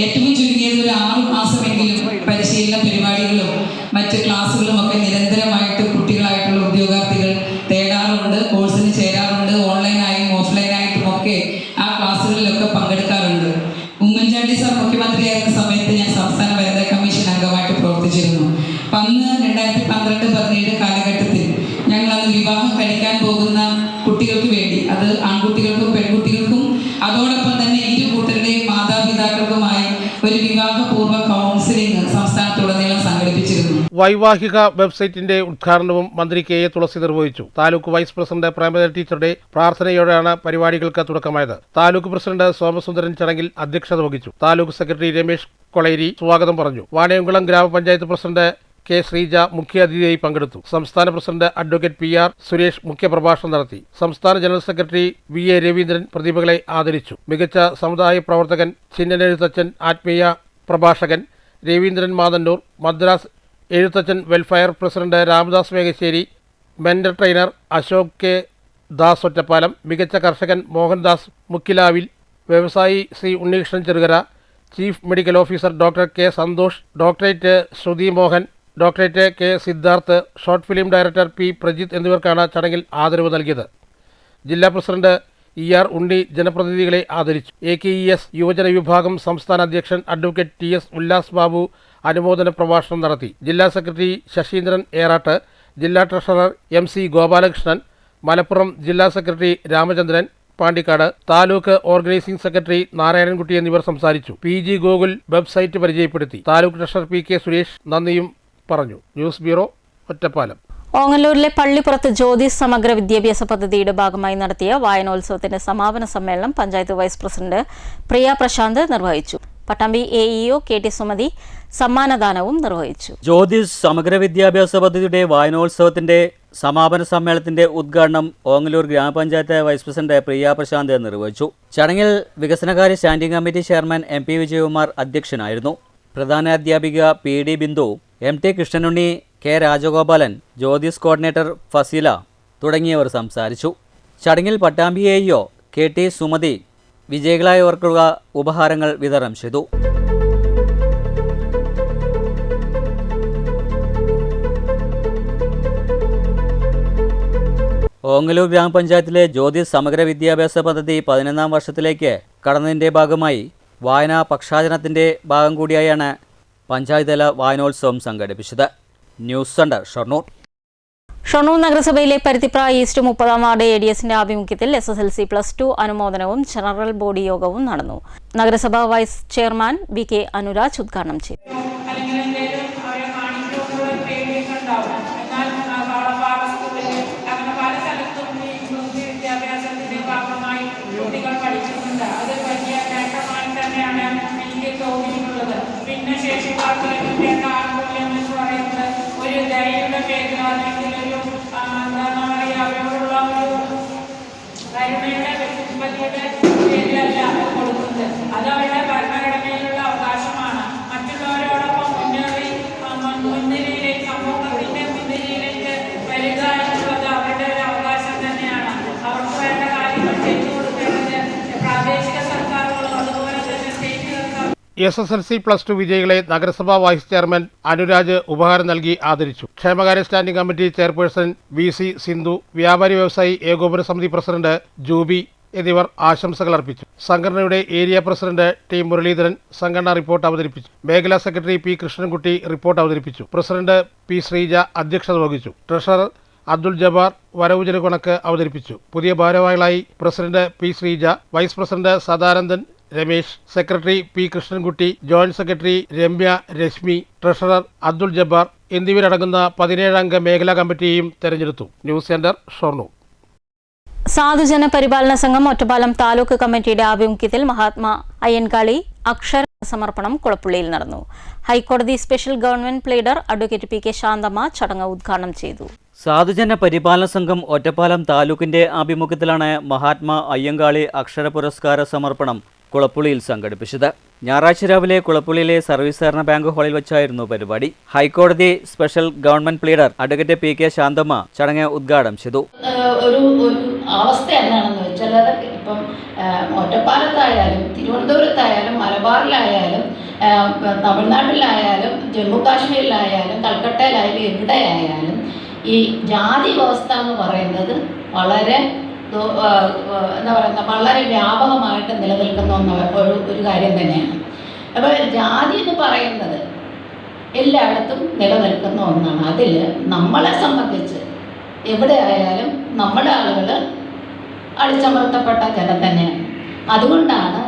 ഏറ്റവും ചുരുങ്ങിയത് ഒരു 6 മാസമെങ്കിലും പരിശീലന പരിപാടികളും മറ്റ് ക്ലാസ്സുകളും ഒക്കെ നിരന്തരമായിട്ട് കുട്ടികളായിട്ടുള്ള ഉദ്യോഗാർത്ഥികൾ തേടാറുണ്ട്, കോഴ്സിന് ചേരാറുണ്ട്. ഓൺലൈനായും ഓഫ്ലൈനായിട്ടും ഒക്കെ ആ ക്ലാസ്സുകളിലൊക്കെ പങ്കെടുക്കാറുണ്ട്. ഉമ്മൻചാണ്ടി സാർ മുഖ്യമന്ത്രിയായിരുന്ന സമയത്ത് ഞാൻ സംസ്ഥാന വനിതാ കമ്മീഷൻ അംഗമായിട്ട് പ്രവർത്തിച്ചിരുന്നു. അപ്പം അന്ന് 2012-17 കാലഘട്ടത്തിൽ ഞങ്ങൾ അന്ന് വിവാഹം കഴിക്കാൻ പോകുന്ന കുട്ടികൾക്ക് വേണ്ടി, അത് ആൺകുട്ടികൾക്കും പെൺകുട്ടികൾക്കും അതോടൊപ്പം തന്നെ ഇരു കൂട്ടരുടെയും മാതാപിതാക്കൾക്കുമായി ഒരു വിവാഹപൂർവ്വ കൗൺസിലിംഗ് സംസ്ഥാനത്തുടനീളം സംഘടിപ്പിച്ചിരുന്നു. വൈവാഹിക വെബ്സൈറ്റിന്റെ ഉദ്ഘാടനവും മന്ത്രി KA തുളസി നിർവഹിച്ചു. താലൂക്ക് വൈസ് പ്രസിഡന്റ് പ്രേമലത ടീച്ചറുടെ പ്രാർത്ഥനയോടെയാണ് പരിപാടികൾക്ക് തുടക്കമായത്. താലൂക്ക് പ്രസിഡന്റ് സോമസുന്ദരൻ ചടങ്ങിൽ അധ്യക്ഷത വഹിച്ചു. താലൂക്ക് സെക്രട്ടറി രമേശ് കൊളേരി സ്വാഗതം പറഞ്ഞു. വാണിയംകുളം ഗ്രാമപഞ്ചായത്ത് പ്രസിഡന്റ് K ശ്രീജ മുഖ്യാതിഥിയായി പങ്കെടുത്തു. സംസ്ഥാന പ്രസിഡന്റ് അഡ്വക്കേറ്റ് PR സുരേഷ് മുഖ്യപ്രഭാഷണം നടത്തി. സംസ്ഥാന ജനറൽ സെക്രട്ടറി VA രവീന്ദ്രൻ പ്രതിഭകളെ ആദരിച്ചു. മികച്ച സമുദായ പ്രവർത്തകൻ, ചിന്നനെഴുത്തച്ഛൻ, ആത്മീയ പ്രഭാഷകൻ Raveendran Mathannur, Madras Ezhuthachan welfare president Ramadas Meghasseri, mentor trainer Ashok K Das Ottapalam, മികച്ച കർഷകൻ മോഹൻദാസ് മുക്കിലാവിൽ, വ്യവസായി C Unnikrishnan Cherukara, chief medical officer doctor K Santhosh, doctorate Sruthi Mohan, doctorate K Siddharth, short film director P Prajith എന്നിവർക്കാണ് ചടങ്ങിൽ ആദരവ് നൽകിയത്. ജില്ലാ പ്രസിഡന്റ് ER ഉണ്ണി ജനപ്രതിനിധികളെ ആദരിച്ചു. AKES യുവജന വിഭാഗം സംസ്ഥാന അധ്യക്ഷൻ അഡ്വക്കേറ്റ് TS ഉല്ലാസ് ബാബു അനുമോദന പ്രഭാഷണം നടത്തി. ജില്ലാ സെക്രട്ടറി ശശീന്ദ്രൻ ഏറാട്ട്, ജില്ലാ ട്രഷറർ MC ഗോപാലകൃഷ്ണൻ, മലപ്പുറം ജില്ലാ secretary Ramachandran, Pandikkad, taluk organising secretary Narayanankutty എന്നിവർ സംസാരിച്ചു. PG ഗോകുൽ വെബ്സൈറ്റ് പരിചയപ്പെടുത്തി. താലൂക്ക് ട്രഷറർ PK സുരേഷ് നന്ദിയും പറഞ്ഞു. News bureau, Ottapalam. ഓങ്ങല്ലൂരിലെ പള്ളിപ്പുറത്ത് ജ്യോതിസ് സമഗ്ര വിദ്യാഭ്യാസ പദ്ധതിയുടെ ഭാഗമായി നടത്തിയ വായനോത്സവത്തിന്റെ സമാപന സമ്മേളനം പഞ്ചായത്ത് വൈസ് പ്രസിഡന്റ് പ്രിയ പ്രശാന്ത് നിർവഹിച്ചു. പട്ടാമ്പി AEO KT സുമതി സമ്മാനദാനവും നിർവഹിച്ചു. ജ്യോതിസ് സമഗ്ര വിദ്യാഭ്യാസ പദ്ധതിയുടെ വായനോത്സവത്തിന്റെ സമാപന സമ്മേളനത്തിന്റെ ഉദ്ഘാടനം ഓങ്ങല്ലൂർ ഗ്രാമപഞ്ചായത്ത് വൈസ് പ്രസിഡന്റ് പ്രിയ പ്രശാന്ത് നിർവഹിച്ചു. ചടങ്ങിൽ വികസനകാര്യ standing committee chairman MP Vijayakumar അധ്യക്ഷനായിരുന്നു. പ്രധാന അധ്യാപിക PD Bindu, MT Krishnanunni, K Rajagopalan, Jyothis coordinator Faseela തുടങ്ങിയവർ സംസാരിച്ചു. ചടങ്ങിൽ പട്ടാമ്പി AEO KT സുമതി വിജയികളായവർക്കുള്ള ഉപഹാരങ്ങൾ വിതരണം ചെയ്തു. ഓങ്ങല്ലൂർ ഗ്രാമപഞ്ചായത്തിലെ ജ്യോതിസ് സമഗ്ര വിദ്യാഭ്യാസ പദ്ധതി 11ാം വർഷത്തിലേക്ക് കടന്നതിൻ്റെ ഭാഗമായി വായനാ പക്ഷാചരണത്തിൻ്റെ ഭാഗം കൂടിയായാണ് പഞ്ചായത്ത് തല വായനോത്സവം സംഘടിപ്പിച്ചത്. News centre, Shoranur. ഷൊർണൂർ നഗരസഭയിലെ പരുത്തിപ്ര ഈസ്റ്റ് 30ാം വാർഡ് ADSന്റെ ആഭിമുഖ്യത്തിൽ SSLC+2 അനുമോദനവും ജനറൽ ബോഡി യോഗവും നടന്നു. നഗരസഭാ വൈസ് ചെയർമാൻ BK അനുരാജ് ഉദ്ഘാടനം ചെയ്തു. പിന്നെ ശേഷിക്കാർക്ക് ലഭിക്കേണ്ട ആനുകൂല്യം എന്ന് പറയുന്നത് ഒരു ദയയുടെ പേരിൽ അല്ലെങ്കിൽ ഒരു എന്താ പറയുക അവരോടുള്ള ഒരു കരുണയുടെ വ്യക്തിപതിയുടെ പേരിലല്ല കൊടുക്കുന്നത്. അത് അവരുടെ ഭരണഘടനയിലുള്ള അവകാശമാണ്. മറ്റുള്ളവരോടൊപ്പം മുന്നേറി മുൻനിരയിലേക്ക് സമൂഹത്തിന്റെ മുൻനിരയിലേക്ക് വരിക എന്നുള്ളത് അവരുടെ ഒരു അവകാശം തന്നെയാണ്. അവർക്ക് വേണ്ട കാര്യങ്ങൾ ചെയ്തു കൊടുക്കേണ്ടത് പ്രാദേശിക സർക്കാരുകളും അതുപോലെ തന്നെ സ്റ്റേറ്റ് സർക്കാർ. SSLC+2 വിജയികളെ നഗരസഭാ വൈസ് ചെയർമാൻ അനുരാജ് ഉപഹാരം നൽകി ആദരിച്ചു. ക്ഷേമകാര്യ standing committee chairperson VC Sindhu, വ്യാപാരി വ്യവസായി ഏകോപന സമിതി പ്രസിഡന്റ് ജൂബി എന്നിവർ ആശംസകൾ അർപ്പിച്ചു. സംഘടനയുടെ ഏരിയ പ്രസിഡന്റ് T മുരളീധരൻ സംഘടനാ റിപ്പോർട്ട് അവതരിപ്പിച്ചു. മേഖലാ സെക്രട്ടറി P കൃഷ്ണൻകുട്ടി റിപ്പോർട്ട് അവതരിപ്പിച്ചു. പ്രസിഡന്റ് P ശ്രീജ അധ്യക്ഷത വഹിച്ചു. ട്രഷറർ അബ്ദുൾ ജബ്ബാർ വരവുചെലവ് കണക്ക് അവതരിപ്പിച്ചു. പുതിയ ഭാരവാഹികളായി president P Sreeja, vice president Sadanandan Ramesh, secretary P Krishnankutty, joint secretary Ramya Rashmi, treasurer Abdul Jabbar എന്നിവരടങ്ങുന്ന 17 അംഗ മേഖലാ കമ്മിറ്റിയെയും തെരഞ്ഞെടുത്തു. News centre, Shoranur. സാധുജന പരിപാലന സംഘം ഒറ്റപ്പാലം താലൂക്ക് കമ്മിറ്റിയുടെ ആഭിമുഖ്യത്തിൽ മഹാത്മാ അയ്യൻകാളി അക്ഷര സമർപ്പണം കുളപ്പുള്ളിയിൽ നടന്നു. ഹൈക്കോടതി special government pleader advocate PK Shanthamma ചടങ്ങ് ഉദ്ഘാടനം ചെയ്തു. സാധുജന പരിപാലന സംഘം ഒറ്റപ്പാലം താലൂക്കിന്റെ ആഭിമുഖ്യത്തിലാണ് മഹാത്മാ അയ്യങ്കാളി അക്ഷര പുരസ്കാര സമർപ്പണം കുളപ്പുള്ളിയിൽ സംഘടിപ്പിച്ചത്. ഞായറാഴ്ച രാവിലെ കുളപ്പുള്ളിയിലെ സർവീസ് സഹകരണ ബാങ്ക് ഹാളിൽ വെച്ചായിരുന്നു പരിപാടി. ഹൈക്കോടതി special government pleader advocate PK Shanthamma ചടങ്ങ് ഉദ്ഘാടനം ചെയ്തു. ഒരു അവസ്ഥ എന്താണെന്ന് വെച്ചാൽ ഇപ്പം ഒറ്റപ്പാലത്തായാലും തിരുവനന്തപുരത്തായാലും മലബാറിലായാലും തമിഴ്നാട്ടിലായാലും ജമ്മു കാശ്മീരിലായാലും കൽക്കട്ടയിലായാലും എവിടെയായാലും ഈ ജാതി വ്യവസ്ഥ എന്ന് പറയുന്നത് വളരെ എന്താ പറയുക വളരെ വ്യാപകമായിട്ട് നിലനിൽക്കുന്ന ഒരു കാര്യം തന്നെയാണ്. അപ്പോൾ ജാതി എന്ന് പറയുന്നത് എല്ലായിടത്തും നിലനിൽക്കുന്ന ഒന്നാണ്. അതിൽ നമ്മളെ സംബന്ധിച്ച് എവിടെ ആയാലും നമ്മുടെ ആളുകൾ അടിച്ചമർത്തപ്പെട്ട ജനം തന്നെയാണ്. അതുകൊണ്ടാണ്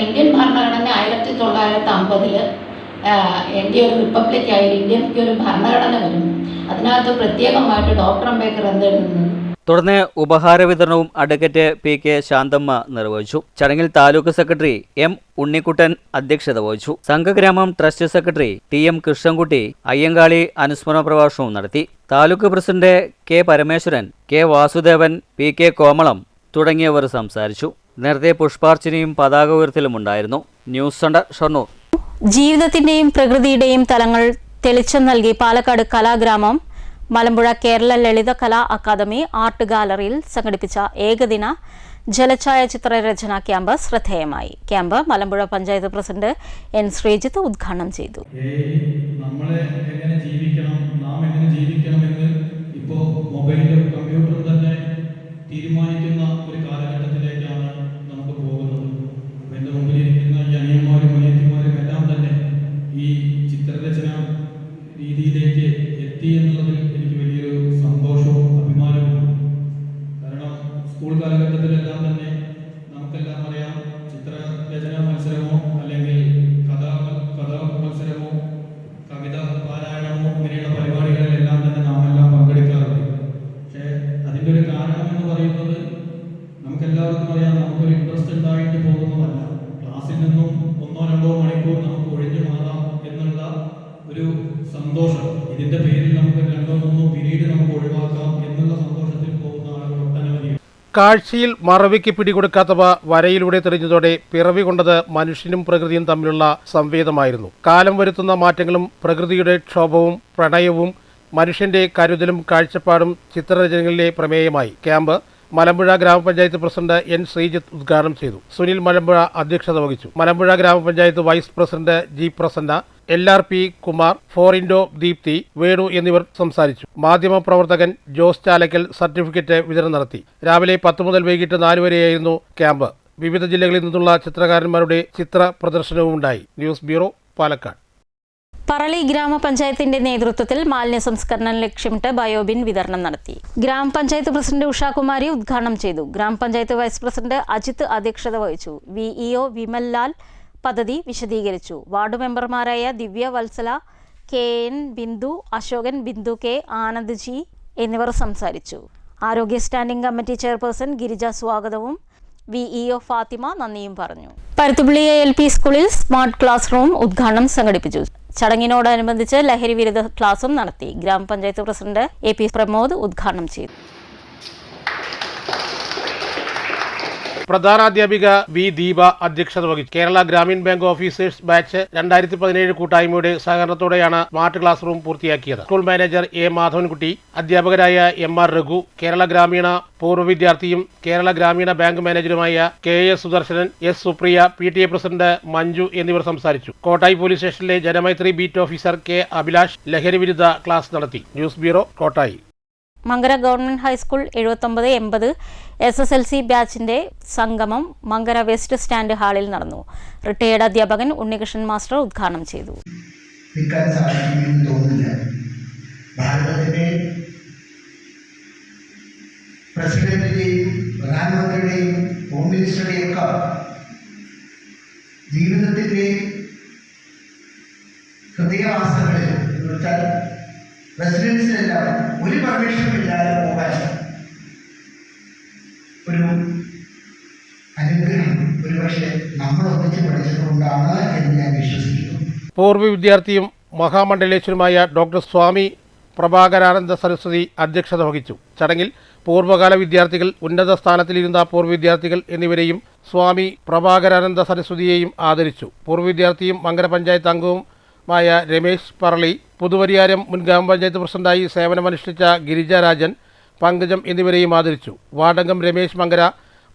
ഇന്ത്യൻ ഭരണഘടന 1950 ഇന്ത്യ ഒരു റിപ്പബ്ലിക്കായി ഇന്ത്യക്ക് ഒരു ഭരണഘടന വരും. അതിനകത്ത് പ്രത്യേകമായിട്ട് ഡോക്ടർ അംബേദ്കർ എന്തെഴുതുന്നത്. തുടർന്ന് ഉപഹാര വിതരണവും അഡ്വക്കേറ്റ് PK ശാന്തമ്മ നിർവഹിച്ചു. ചടങ്ങിൽ താലൂക്ക് സെക്രട്ടറി M ഉണ്ണിക്കുട്ടൻ അധ്യക്ഷത വഹിച്ചു. സംഘഗ്രാമം trust secretary TM Krishnankutty Ayyankali അനുസ്മരണ പ്രഭാഷണവും നടത്തി. Taluk president K Parameswaran, K Vasudevan, PK Komalam തുടങ്ങിയവർ സംസാരിച്ചു. നേരത്തെ പുഷ്പാർച്ചനയും പതാക ഉയർത്തലും ഉണ്ടായിരുന്നു. News centre, Shoranur. ജീവിതത്തിന്റെയും പ്രകൃതിയുടെയും തലങ്ങൾ തെളിച്ചം നൽകി പാലക്കാട് കലാഗ്രാമം മലമ്പുഴ കേരള ലളിത കലാ അക്കാദമി ആർട്ട് ഗാലറിയിൽ സംഘടിപ്പിച്ച ഏകദിന ജലഛായാചിത്ര രചനാ ക്യാമ്പ് ശ്രദ്ധേയമായി. Camp Malampuzha panchayat president N Sreejith ഉദ്ഘാടനം ചെയ്തു. നമ്മളെ എങ്ങനെ ജീവിക്കണം, നാം എങ്ങനെ ജീവിക്കണമെന്ന് ഇപ്പോൾ മൊബൈലും കമ്പ്യൂട്ടറും തന്നെ തീരുമാനിക്കുന്ന ഒരു കാലഘട്ടത്തിലേക്കാണ് നമുക്ക് പോകുന്നത്. അപ്പോൾ എൻ്റെ മുമ്പിലിരിക്കുന്ന ഈ അനിയന്മാരും അനിയത്തിമാരും എല്ലാം തന്നെ ഈ ചിത്രരചന രീതിയിലേക്ക് എത്തി എന്നുള്ളതിൽ എനിക്ക് വലിയൊരു സന്തോഷവും അഭിമാനവും. കാരണം സ്കൂൾ കാലഘട്ടത്തിലെല്ലാം തന്നെ ഇതിൻ്റെ പേരിൽ നമുക്ക് 2-3 പിരീഡ് നമുക്ക് ഒഴിവാക്കാം എന്നുള്ള സന്തോഷത്തിൽ പോകുന്ന ആളുകൾ ഒട്ടനവധി. കാഴ്ചയിൽ മറവിക്ക് പിടികൊടുക്കാത്തവ വരയിലൂടെ തെളിഞ്ഞതോടെ പിറവി കൊണ്ടത് മനുഷ്യനും പ്രകൃതിയും തമ്മിലുള്ള സംവേദമായിരുന്നു. കാലം വരുത്തുന്ന മാറ്റങ്ങളും പ്രകൃതിയുടെ ക്ഷോഭവും പ്രണയവും മനുഷ്യന്റെ കരുതലും കാഴ്ചപ്പാടും ചിത്രരചനകളിലെ പ്രമേയമായി. ക്യാമ്പ് മലമ്പുഴ ഗ്രാമപഞ്ചായത്ത് പ്രസിഡന്റ് എൻ ശ്രീജിത്ത് ഉദ്ഘാടനം ചെയ്തു. സുനിൽ മലമ്പുഴ അധ്യക്ഷത വഹിച്ചു. Malampuzha gramapanchayat vice president G Prasanna, LRP Kumar, ഫോറിൻഡോ ദീപ്തി, വേണു എന്നിവർ സംസാരിച്ചു. മാധ്യമപ്രവർത്തകൻ ജോസ് ചാലക്കൽ സർട്ടിഫിക്കറ്റ് വിതരണം നടത്തി. രാവിലെ 10 മുതൽ വൈകിട്ട് 4 വരെയായിരുന്നു ക്യാമ്പ്. വിവിധ ജില്ലകളിൽ നിന്നുള്ള ചിത്രകാരന്മാരുടെ ചിത്ര പ്രദർശനവും ഉണ്ടായി. News bureau, Palakkad. പറളി ഗ്രാമപഞ്ചായത്തിന്റെ നേതൃത്വത്തിൽ മാലിന്യ സംസ്കരണം ലക്ഷ്യമിട്ട് ബയോബിൻ വിതരണം നടത്തി. ഗ്രാമപഞ്ചായത്ത് പ്രസിഡന്റ് ഉഷാകുമാരി ഉദ്ഘാടനം ചെയ്തു. ഗ്രാമപഞ്ചായത്ത് വൈസ് പ്രസിഡന്റ് അജിത്ത് അധ്യക്ഷത വഹിച്ചു. VEO വിമൽ ലാൽ പദ്ധതി വിശദീകരിച്ചു. വാർഡ് മെമ്പർമാരായ ദിവ്യ, Vatsala, KN Bindu, Ashokan, Bindu K, Anand G എന്നിവർ സംസാരിച്ചു. ആരോഗ്യ സ്റ്റാൻഡിംഗ് കമ്മിറ്റി ചെയർപേഴ്സൺ ഗിരിജ സ്വാഗതവും VEO ഫാത്തിമ നന്ദിയും പറഞ്ഞു. പരുത്തുപള്ളി LP സ്കൂളിൽ സ്മാർട്ട് ക്ലാസ് റൂം ഉദ്ഘാടനം സംഘടിപ്പിച്ചു. ചടങ്ങിനോടനുബന്ധിച്ച് ലഹരി വിരുദ്ധ ക്ലാസും നടത്തി. ഗ്രാമപഞ്ചായത്ത് പ്രസിഡന്റ് AP പ്രമോദ് ഉദ്ഘാടനം ചെയ്തു. പ്രധാനാധ്യാപിക വി ദീപ അധ്യക്ഷത വഹിച്ചു. Kerala Grameen bank officers batch 2017 കൂട്ടായ്മയുടെ സഹകരണത്തോടെയാണ് സ്മാർട്ട് ക്ലാസ് റൂം പൂർത്തിയാക്കിയത്. സ്കൂൾ മാനേജർ A മാധവൻകുട്ടി, അധ്യാപകരായ MR രഘു, കേരള ഗ്രാമീണ പൂർവ്വ വിദ്യാർത്ഥിയും കേരള ഗ്രാമീണ ബാങ്ക് മാനേജറുമായ KS Sudarsanan, S Supriya, PTA president Manju എന്നിവർ സംസാരിച്ചു. കോട്ടായി പോലീസ് സ്റ്റേഷനിലെ Janamaithri beat officer K Abhilash ലഹരി വിരുദ്ധ ക്ലാസ് നടത്തി. News bureau, Kottayi. Mankara government high school 79-80 SSLC ബാച്ചിന്റെ സംഗമം മങ്കര വെസ്റ്റ് സ്റ്റാൻഡ് ഹാളിൽ നടന്നു. റിട്ടയേർഡ് അധ്യാപകൻ ഉണ്ണികൃഷ്ണൻ മാസ്റ്റർ ഉദ്ഘാടനം ചെയ്തു. പ്രസിഡന്റിന്റെയും പ്രധാനമന്ത്രിയുടെയും ഹോം മിനിസ്റ്ററുടെയും ഒക്കെ ജീവിതത്തിന്റെ ഹൃദയവാസങ്ങളിൽ എന്ന് വെച്ചാൽ റെസിഡൻസിലെല്ലാം ഒരു പെർമിഷനും ഇല്ലാതെ പോകാൻ ഒരു അനുഗ്രഹം ഒരുപക്ഷെ നമ്മൾ ഒന്നിച്ച് പഠിച്ചതുകൊണ്ടാണ് എന്ന് ഞാൻ വിശ്വസിക്കുന്നു. പൂർവ്വ വിദ്യാർത്ഥിയും മഹാമണ്ഡലേശ്വരുമായ ഡോക്ടർ സ്വാമി പ്രഭാകരാനന്ദ സരസ്വതി അധ്യക്ഷത വഹിച്ചു. ചടങ്ങിൽ പൂർവ്വകാല വിദ്യാർത്ഥികൾ, ഉന്നത സ്ഥാനത്തിലിരുന്ന പൂർവ്വ വിദ്യാർത്ഥികൾ എന്നിവരെയും സ്വാമി പ്രഭാകരാനന്ദ സരസ്വതിയെയും ആദരിച്ചു. പൂർവ്വ വിദ്യാർത്ഥിയും മങ്കര പഞ്ചായത്ത് അംഗവുമായ രമേശ് പറളി, പുതുവരിയാരം മുൻ ഗ്രാമപഞ്ചായത്ത് പ്രസിഡന്റായി സേവനമനുഷ്ഠിച്ച ഗിരിജ രാജൻ, പങ്കജം എന്നിവരെയും ആദരിച്ചു. വാർഡംഗം രമേശ് മങ്കര,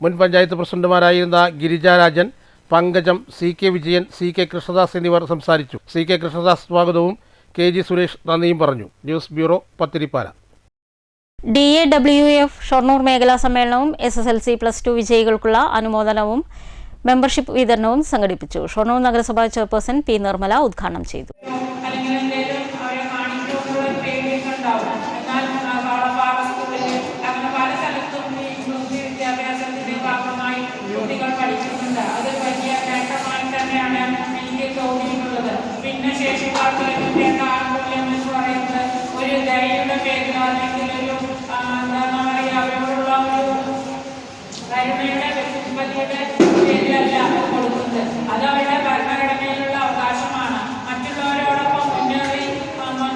മുൻ പഞ്ചായത്ത് പ്രസിഡന്റുമാരായിരുന്ന ഗിരിജ രാജൻ, പങ്കജം, CK വിജയൻ, CK കൃഷ്ണദാസ് എന്നിവർ സംസാരിച്ചു. CK കൃഷ്ണദാസ് സ്വാഗതവും KG സുരേഷ് നന്ദിയും പറഞ്ഞു. News bureau, Pathirippala. DAWF Shoranur മേഖലാ സമ്മേളനവും SSLC+2 വിജയികൾക്കുള്ള അനുമോദനവും മെമ്പർഷിപ്പ് വിതരണവും സംഘടിപ്പിച്ചു. ഷൊർണൂർ നഗരസഭാ ചെയർപേഴ്സൺ P നിർമ്മല ഉദ്ഘാടനം ചെയ്തു. പിന്നെ ശേഷിക്കാർക്കുള്ള ആനുകൂല്യം എന്ന് പറയുന്നത് ഒരു ദയയുടെ പേരിൽ അല്ലെങ്കിൽ ഒരു എന്താ പറയുക അവരോടുള്ള ഒരു കരുണയുടെ വ്യക്തിപതിയുടെ പേരിലല്ല കൊടുക്കുന്നത്. അത് അവരുടെ ഭരണഘടനയിലുള്ള അവകാശമാണ്. മറ്റുള്ളവരോടൊപ്പം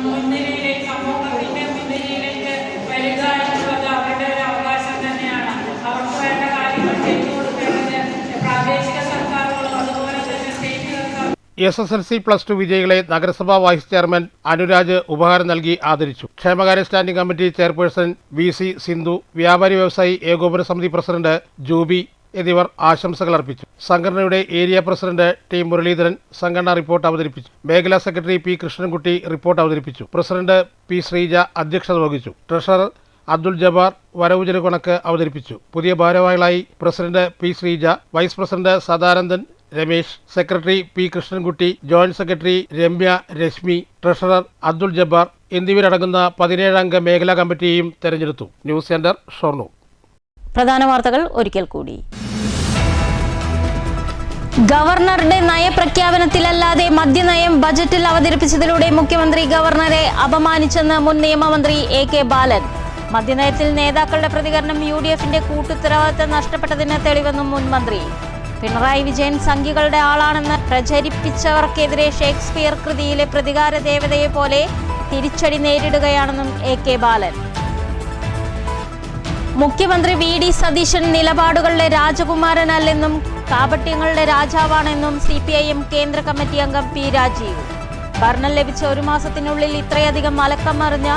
മുൻനിരയിലേക്ക് സമൂഹത്തിന്റെ മുൻനിരയിലേക്ക് വരിക എന്നുള്ളത് അവരുടെ ഒരു അവകാശം തന്നെയാണ്. അവർക്ക് വേണ്ട കാര്യങ്ങൾ ചെയ്തു കൊടുക്കേണ്ടത് പ്രാദേശിക സർക്കാരുകളും അതുപോലെ തന്നെ സ്റ്റേറ്റ് സർക്കാർ. SSLC+2 വിജയികളെ നഗരസഭാ വൈസ് ചെയർമാൻ അനുരാജ് ഉപഹാരം നൽകി ആദരിച്ചു. ക്ഷേമകാര്യ standing committee chairperson VC Sindhu, വ്യാപാരി വ്യവസായി ഏകോപന സമിതി പ്രസിഡന്റ് ജൂബി എന്നിവർ ആശംസകൾ അർപ്പിച്ചു. സംഘടനയുടെ ഏരിയ പ്രസിഡന്റ് T മുരളീധരൻ സംഘടനാ റിപ്പോർട്ട് അവതരിപ്പിച്ചു. മേഖലാ സെക്രട്ടറി P കൃഷ്ണൻകുട്ടി റിപ്പോർട്ട് അവതരിപ്പിച്ചു. പ്രസിഡന്റ് P ശ്രീജ അധ്യക്ഷത വഹിച്ചു. ട്രഷറർ അബ്ദുൽ ജബ്ബാർ വരവുചെലവ് കണക്ക് അവതരിപ്പിച്ചു. പുതിയ ഭാരവാഹികളായി president P Sreeja, vice president Sadanandan Ramesh, secretary P Krishnankutty, joint secretary Ramya Rashmi, treasurer Abdul Jabbar എന്നിവരടങ്ങുന്ന 17 അംഗ മേഖലാ കമ്മിറ്റിയെയും തെരഞ്ഞെടുത്തു. News centre, Shoranur. പ്രധാന വാർത്തകൾ ഒരിക്കൽ കൂടി. ഗവർണറുടെ നയപ്രഖ്യാപനത്തിലല്ലാതെ മദ്യനയം ബജറ്റിൽ അവതരിപ്പിച്ചതിലൂടെ മുഖ്യമന്ത്രി ഗവർണറെ അപമാനിച്ചെന്ന് മുൻ നിയമമന്ത്രി AK ബാലൻ. മദ്യനയത്തിൽ നേതാക്കളുടെ പ്രതികരണം UDFന്റെ കൂട്ടുത്തരവാദിത്തം നഷ്ടപ്പെട്ടതിന് തെളിവെന്നും മുൻ മന്ത്രി. പിണറായി വിജയൻ സംഘികളുടെ ആളാണെന്ന് പ്രചരിപ്പിച്ചവർക്കെതിരെ ഷേക്സ്പിയർ കൃതിയിലെ പ്രതികാര ദേവതയെ പോലെ തിരിച്ചടി നേരിടുകയാണെന്നും AK ബാലൻ. മുഖ്യമന്ത്രി VD സതീശൻ നിലപാടുകളുടെ രാജകുമാരനല്ലെന്നും കാപട്യങ്ങളുടെ രാജാവാണെന്നും CPIM കേന്ദ്ര കമ്മിറ്റി അംഗം P. രാജീവ്. ഭരണം ലഭിച്ച 1 മാസത്തിനുള്ളിൽ ഇത്രയധികം മലക്കം മറിഞ്ഞ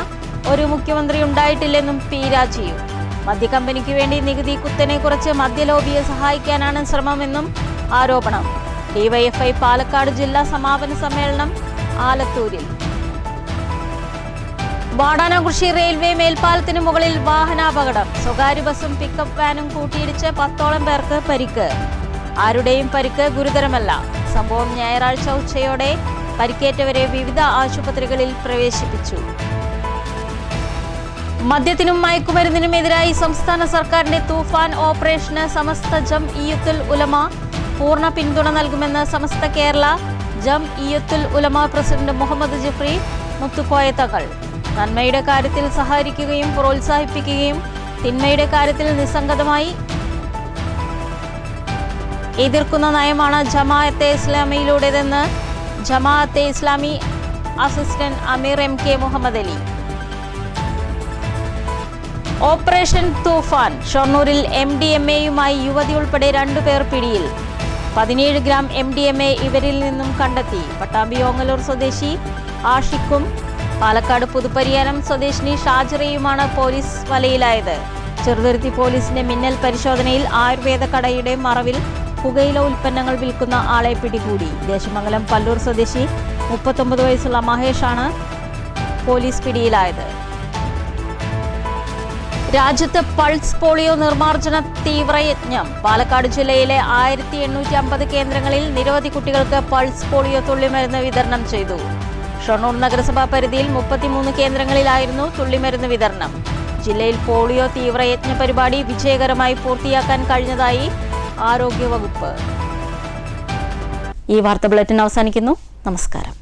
ഒരു മുഖ്യമന്ത്രി ഉണ്ടായിട്ടില്ലെന്നും P. രാജീവ്. മദ്യക്കമ്പനിക്ക് വേണ്ടി നികുതി കുത്തനെ കുറച്ച് മദ്യലോബിയെ സഹായിക്കാനാണ് ശ്രമമെന്നും ആരോപണം. DYFI പാലക്കാട് ജില്ലാ സമാപന സമ്മേളനം ആലത്തൂരിൽ. വാടാനകുറിശി റെയിൽവേ മേൽപ്പാലത്തിന് മുകളിൽ വാഹനാപകടം. സ്വകാര്യ ബസും പിക്കപ്പ് വാനും കൂട്ടിയിടിച്ച് 10ഓളം പേർക്ക് പരിക്ക്. ആരുടെയും പരിക്ക് ഗുരുതരമല്ല. സംഭവം ഞായറാഴ്ച ഉച്ചയോടെ പരിക്കേറ്റവരെ വിവിധ ആശുപത്രികളിൽ പ്രവേശിപ്പിച്ചു. മദ്യത്തിനും മയക്കുമരുന്നിനുമെതിരായി സംസ്ഥാന സർക്കാരിന്റെ തൂഫാൻ ഓപ്പറേഷന് സമസ്ത ജംഇയ്യത്തുൽ ഉലമ പൂർണ്ണ പിന്തുണ നൽകുമെന്ന് സമസ്ത കേരള ജംഇയ്യത്തുൽ ഉലമ പ്രസിഡന്റ് മുഹമ്മദ് ജിഫ്രി മുത്തുക്കോയ തങ്ങൾ. നന്മയുടെ കാര്യത്തിൽ സഹകരിക്കുകയും പ്രോത്സാഹിപ്പിക്കുകയും തിന്മയുടെ കാര്യത്തിൽ നിസ്സംഗതമായി എതിർക്കുന്ന നയമാണ് ജമാഅത്തെ ഇസ്ലാമിയിലൂടെതെന്ന് ജമാഅത്തെ ഇസ്ലാമി അസിസ്റ്റന്റ് അമീർ MK മുഹമ്മദ് അലി. ഓപ്പറേഷൻ തൂഫാൻ. ഷൊർണൂരിൽ MDMAയുമായി യുവതി ഉൾപ്പെടെ 2 പേർ പിടിയിൽ. 17 ഗ്രാം MDMA ഇവരിൽ നിന്നും കണ്ടെത്തി. പട്ടാമ്പി ഓങ്ങല്ലൂർ സ്വദേശി ആഷിഖും പാലക്കാട് പുതുപ്പരിയാരം സ്വദേശിനി ഷാജിറയുമാണ് പോലീസ് വലയിലായത്. ചെറുതുരുത്തി പോലീസിന്റെ മിന്നൽ പരിശോധനയിൽ ആയുർവേദ കടയുടെ മറവിൽ പുകയില ഉൽപ്പന്നങ്ങൾ വിൽക്കുന്ന ആളെ പിടികൂടി. ദേശമംഗലം പല്ലൂർ സ്വദേശി 39 വയസ്സുള്ള മഹേഷാണ് പോലീസ് പിടിയിലായത്. രാജ്യത്ത് പൾസ് പോളിയോ നിർമ്മാർജ്ജന തീവ്രയജ്ഞം. പാലക്കാട് ജില്ലയിലെ 1850 കേന്ദ്രങ്ങളിൽ നിരവധി കുട്ടികൾക്ക് പൾസ് പോളിയോ തുള്ളിമരുന്ന് വിതരണം ചെയ്തു. ഷൊർണൂർ നഗരസഭാ പരിധിയിൽ 33 കേന്ദ്രങ്ങളിലായിരുന്നു തുള്ളിമരുന്ന് വിതരണം. ജില്ലയിൽ പോളിയോ തീവ്രയജ്ഞ പരിപാടി വിജയകരമായി പൂർത്തിയാക്കാൻ കഴിഞ്ഞതായി ആരോഗ്യവകുപ്പ്. ഈ വാർത്താ ബുള്ളറ്റിൻ അവസാനിക്കുന്നു. നമസ്കാരം.